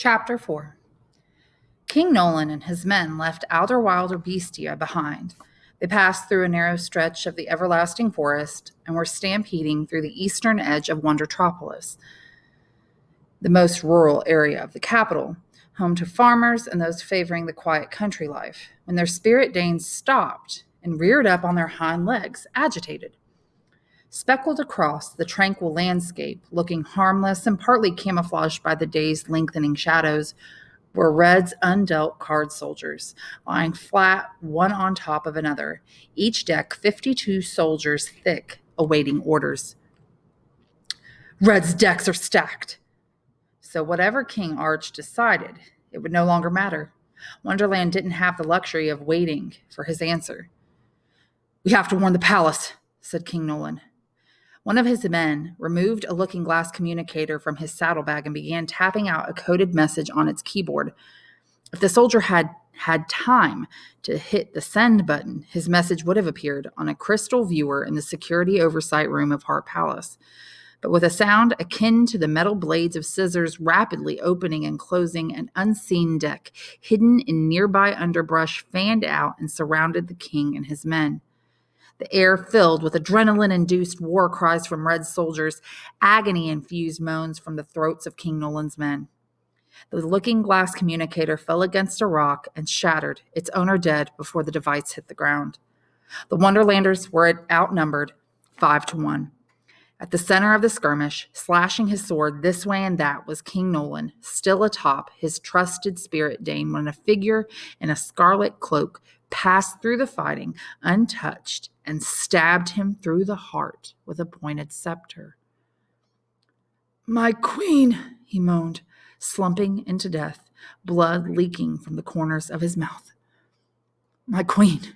Chapter 4. King Nolan and his men left Wilder Bestia behind. They passed through a narrow stretch of the everlasting forest and were stampeding through the eastern edge of Wondertropolis, the most rural area of the capital, home to farmers and those favoring the quiet country life, when their spirit Danes stopped and reared up on their hind legs, agitated. Speckled across the tranquil landscape, looking harmless and partly camouflaged by the day's lengthening shadows, were Red's undealt card soldiers, lying flat one on top of another, each deck 52 soldiers thick, awaiting orders. Red's decks are stacked. So whatever King Arch decided, it would no longer matter. Wonderland didn't have the luxury of waiting for his answer. "We have to warn the palace," said King Nolan. One of his men removed a looking-glass communicator from his saddlebag and began tapping out a coded message on its keyboard. If the soldier had had time to hit the send button, his message would have appeared on a crystal viewer in the security oversight room of Hart Palace. But with a sound akin to the metal blades of scissors rapidly opening and closing, an unseen deck, hidden in nearby underbrush, fanned out and surrounded the king and his men. The air filled with adrenaline-induced war cries from Red soldiers, agony-infused moans from the throats of King Nolan's men. The looking-glass communicator fell against a rock and shattered, its owner dead before the device hit the ground. The Wonderlanders were outnumbered 5-1. At the center of the skirmish, slashing his sword this way and that, was King Nolan, still atop his trusted spirit Dane, when a figure in a scarlet cloak passed through the fighting, untouched, and stabbed him through the heart with a pointed scepter. "My queen," he moaned, slumping into death, blood leaking from the corners of his mouth. "My queen."